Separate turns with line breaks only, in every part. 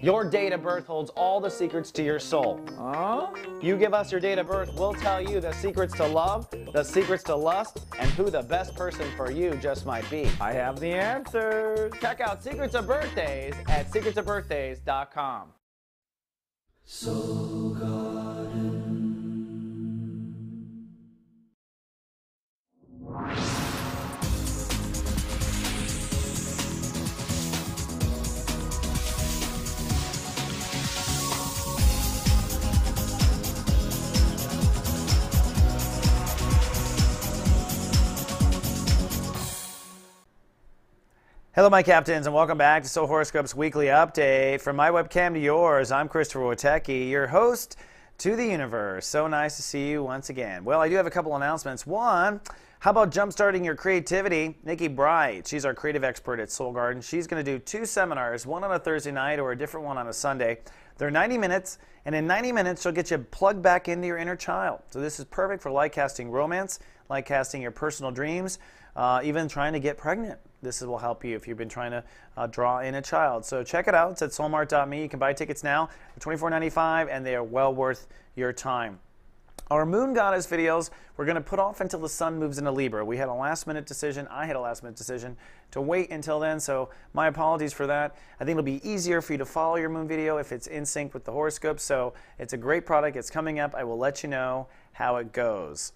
Your date of birth holds all the secrets to your soul. You give us your date of birth, we'll tell you the secrets to love, the secrets to lust, and who the best person for you just might be.
I have the answers.
Check out Secrets of Birthdays at secretsofbirthdays.com.
Soul Garden.
Hello, my captains, and welcome back to Soul Horoscopes Weekly Update. From my webcam to yours, I'm Christopher Witecki, your host to the universe. So nice to see you once again. Well, I do have a couple announcements. One, how about jumpstarting your creativity? Nikki Bright, she's our creative expert at Soul Garden. She's going to do 2 seminars, one on a Thursday night or a different one on a Sunday. They're 90 minutes, and in 90 minutes, she'll get you plugged back into your inner child. So this is perfect for light casting romance, light casting your personal dreams, even trying to get pregnant. This will help you if you've been trying to draw in a child. So check it out. It's at soulmart.me. You can buy tickets now. They're $24.95, and they are well worth your time. Our Moon Goddess videos, we're going to put off until the sun moves into Libra. We had a last-minute decision. I had a last-minute decision to wait until then, so my apologies for that. I think it'll be easier for you to follow your moon video if it's in sync with the horoscope. So it's a great product. It's coming up. I will let you know how it goes.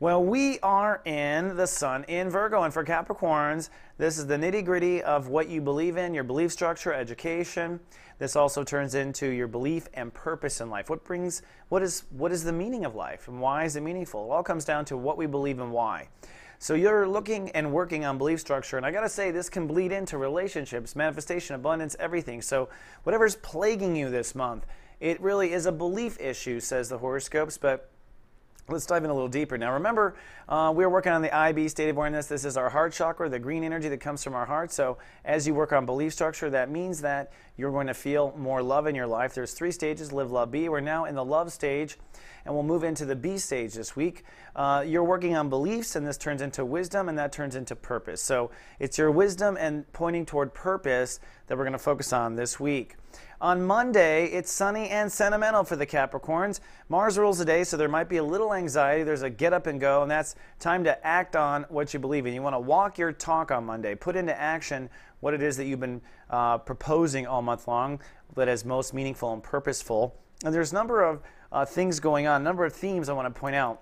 Well, we are in the sun in Virgo, and for Capricorns, this is the nitty-gritty of what you believe in, your belief structure, education. This also turns into your belief and purpose in life. What is the meaning of life, and why is it meaningful? It all comes down to what we believe and why. So you're looking and working on belief structure, and I gotta say, this can bleed into relationships, manifestation, abundance, everything. So whatever's plaguing you this month, it really is a belief issue, says the horoscopes, but let's dive in a little deeper. Now remember, we are working on the IB, state of awareness. This is our heart chakra, the green energy that comes from our heart. So as you work on belief structure, that means that you're going to feel more love in your life. There's 3 stages, live, love, be. We're now in the love stage, and we'll move into the B stage this week. You're working on beliefs, and this turns into wisdom, and that turns into purpose. So it's your wisdom and pointing toward purpose that we're going to focus on this week. On Monday, it's sunny and sentimental for the Capricorns. Mars rules the day, so there might be a little anxiety. There's a get up and go, and that's time to act on what you believe in. You want to walk your talk on Monday. Put into action what it is that you've been proposing all month long that is most meaningful and purposeful. And there's a number of things going on, a number of themes I want to point out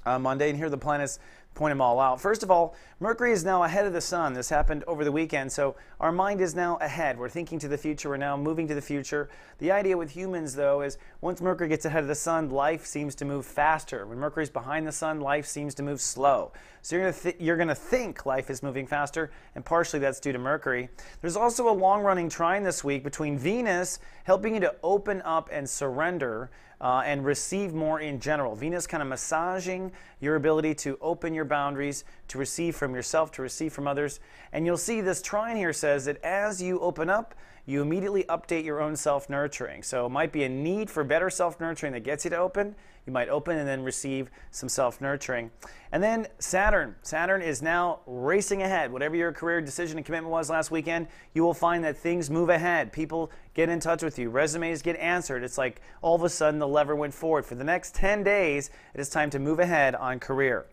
on Monday, and here the planets point them all out. First of all, Mercury is now ahead of the sun. This happened over the weekend, so our mind is now ahead. We're thinking to the future. We're now moving to the future. The idea with humans, though, is once Mercury gets ahead of the sun, life seems to move faster. When Mercury's behind the sun, life seems to move slow. So you're going to think life is moving faster, and partially that's due to Mercury. There's also a long-running trine this week between Venus helping you to open up and surrender and receive more in general. Venus kind of massaging your ability to open your boundaries, to receive from yourself, to receive from others. And you'll see this trine here says that as you open up, you immediately update your own self-nurturing. So it might be a need for better self-nurturing that gets you to open. You might open and then receive some self-nurturing. And then Saturn. Saturn is now racing ahead. Whatever your career decision and commitment was last weekend, you will find that things move ahead. People get in touch with you. Resumes get answered. It's like all of a sudden the lever went forward. For the next 10 days, it is time to move ahead on career.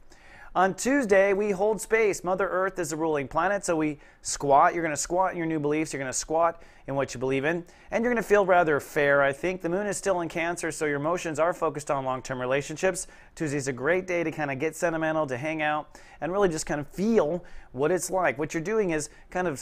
On Tuesday, we hold space. Mother Earth is the ruling planet, so we squat. You're going to squat in your new beliefs. You're going to squat in what you believe in. And you're going to feel rather fair, I think. The moon is still in Cancer, so your emotions are focused on long-term relationships. Tuesday's a great day to kind of get sentimental, to hang out, and really just kind of feel what it's like. What you're doing is kind of,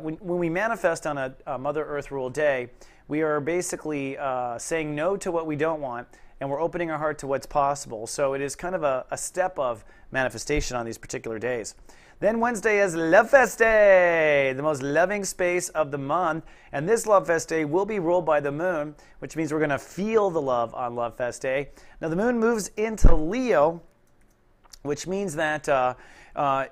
when we manifest on a Mother Earth rule day, we are basically saying no to what we don't want, and we're opening our heart to what's possible. So it is kind of a step of manifestation on these particular days. Then Wednesday is Love Fest Day, the most loving space of the month. And this Love Fest Day will be ruled by the moon, which means we're going to feel the love on Love Fest Day. Now the moon moves into Leo, which means that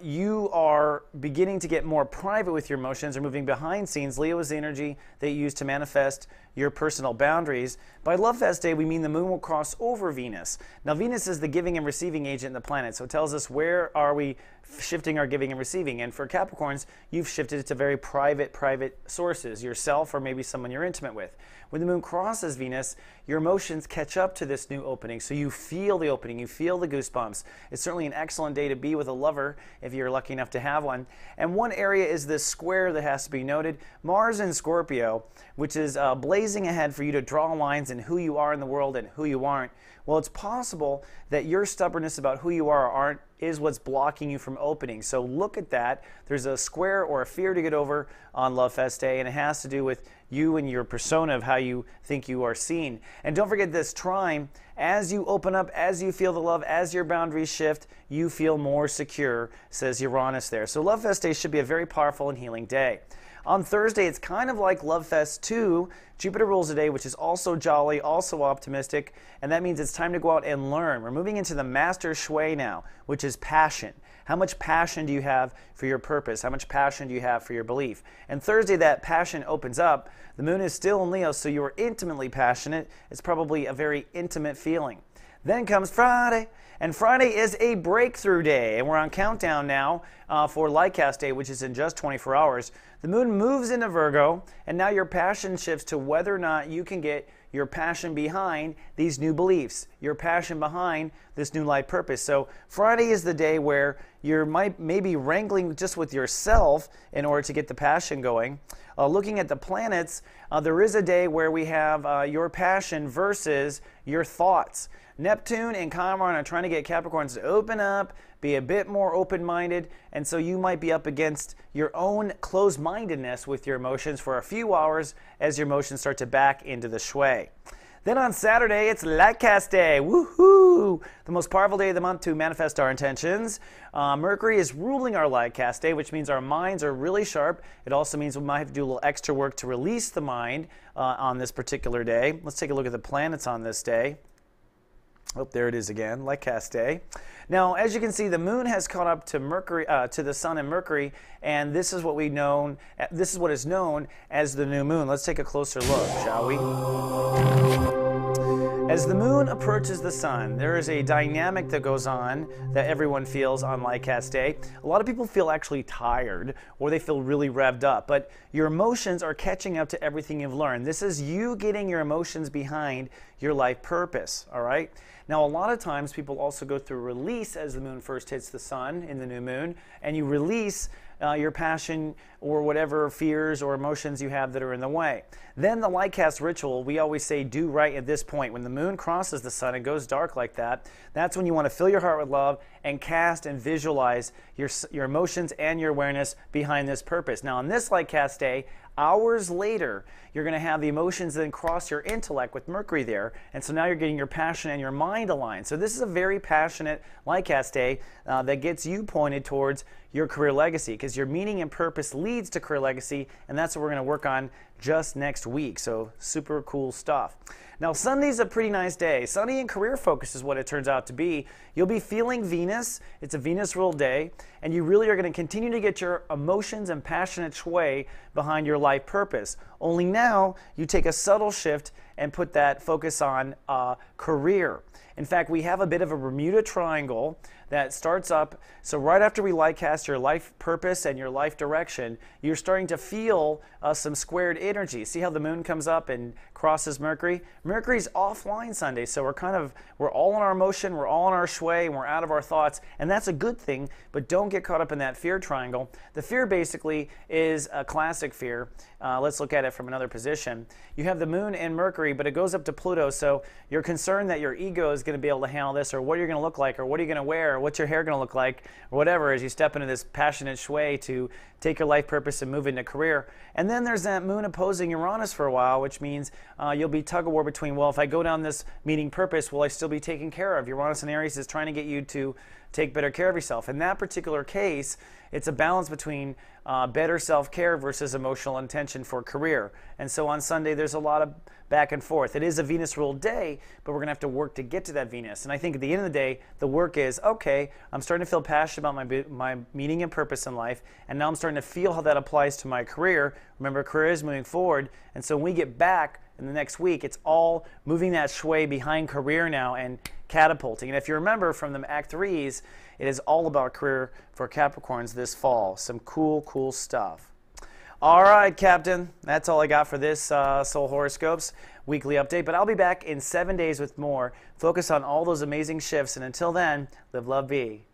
You are beginning to get more private with your emotions or moving behind scenes. Leo is the energy that you use to manifest your personal boundaries. By Love Fest Day, we mean the moon will cross over Venus. Now, Venus is the giving and receiving agent in the planet, so it tells us where are we shifting our giving and receiving. And for Capricorns, you've shifted it to very private sources, yourself or maybe someone you're intimate with. When the moon crosses Venus, your emotions catch up to this new opening. So you feel the opening, you feel the goosebumps. It's certainly an excellent day to be with a lover if you're lucky enough to have one. And one area is this square that has to be noted. Mars in Scorpio, which is blazing ahead for you to draw lines in who you are in the world and who you aren't. Well, it's possible that your stubbornness about who you are or aren't is what's blocking you from opening. So look at that. There's a square or a fear to get over on Love Fest Day, and it has to do with you and your persona of how you think you are seen. And don't forget this trine. As you open up, as you feel the love, as your boundaries shift, you feel more secure, says Uranus there. So Love Fest Day should be a very powerful and healing day. On Thursday, it's kind of like Love Fest 2. Jupiter rules the day, which is also jolly, also optimistic, and that means it's time to go out and learn. We're moving into the master shui now, which is passion. How much passion do you have for your purpose? How much passion do you have for your belief? And Thursday, that passion opens up. The moon is still in Leo, so you are intimately passionate. It's probably a very intimate feeling. Then comes Friday, and Friday is a breakthrough day, and we're on countdown now for Lightcast Day, which is in just 24 hours. The moon moves into Virgo, and now your passion shifts to whether or not you can get your passion behind these new beliefs, your passion behind this new life purpose. So Friday is the day where you're maybe wrangling just with yourself in order to get the passion going. Looking at the planets, there is a day where we have your passion versus your thoughts. Neptune and Chiron are trying to get Capricorns to open up, be a bit more open-minded, and so you might be up against your own closed-mindedness with your emotions for a few hours as your emotions start to back into the shui. Then on Saturday, it's Lightcast Day. Woohoo! The most powerful day of the month to manifest our intentions. Mercury is ruling our Lightcast Day, which means our minds are really sharp. It also means we might have to do a little extra work to release the mind on this particular day. Let's take a look at the planets on this day. Oh, there it is again, Lightcast Day. Now, as you can see, the moon has caught up to Mercury, to the sun and Mercury, and this is what is known as the new moon. Let's take a closer look, shall we? As the moon approaches the sun, there is a dynamic that goes on that everyone feels on Lightcast Day. A lot of people feel actually tired, or they feel really revved up, but your emotions are catching up to everything you've learned. This is you getting your emotions behind your life purpose, all right? Now, a lot of times people also go through release as the moon first hits the sun in the new moon, and you release your passion or whatever fears or emotions you have that are in the way. Then the Lightcast ritual, we always say do right at this point. When the moon crosses the sun and goes dark like that, that's when you want to fill your heart with love and cast and visualize your emotions and your awareness behind this purpose. Now, on this Lightcast Day, hours later, you're going to have the emotions then cross your intellect with Mercury there, and so now you're getting your passion and your mind aligned. So this is a very passionate Lightcast Day that gets you pointed towards your career legacy, because your meaning and purpose leads to career legacy, and that's what we're going to work on just next week. So super cool stuff. Now, Sunday's a pretty nice day. Sunday and career focus is what it turns out to be. You'll be feeling Venus. It's a Venus-ruled day, and you really are going to continue to get your emotions and passionate shui behind your life purpose. Only now you take a subtle shift and put that focus on career. In fact, we have a bit of a Bermuda Triangle that starts up. So right after we Lightcast your life purpose and your life direction, you're starting to feel some squared energy. See how the moon comes up and crosses Mercury? Mercury's offline Sunday, so we're all in our emotion, we're all in our shui, and we're out of our thoughts, and that's a good thing, but don't get caught up in that fear triangle. The fear basically is a classic fear. Let's look at it from another position. You have the moon and Mercury, but it goes up to Pluto, so you're concerned that your ego is going to be able to handle this, or what you're going to look like, or what are you going to wear, or what's your hair going to look like, or whatever, as you step into this passionate shui to take your life purpose and move into career. And then there's that moon opposing Uranus for a while, which means you'll be tug of war between, well, if I go down this meeting purpose, will I still be taken care of? Uranus in Aries is trying to get you to take better care of yourself. In that particular case, it's a balance between better self-care versus emotional intention for career. And so on Sunday, there's a lot of back and forth. It is a Venus-ruled day, but we're going to have to work to get to that Venus. And I think at the end of the day, the work is, okay, I'm starting to feel passionate about my meaning and purpose in life, and now I'm starting to feel how that applies to my career. Remember, career is moving forward, and so when we get back in the next week, it's all moving that sway behind career now and catapulting. And if you remember from the Act 3s, it is all about career for Capricorns this fall. Some cool stuff. All right, Captain, that's all I got for this Soul Horoscopes weekly update, but I'll be back in 7 days with more. Focus on all those amazing shifts, and until then, live, love, be.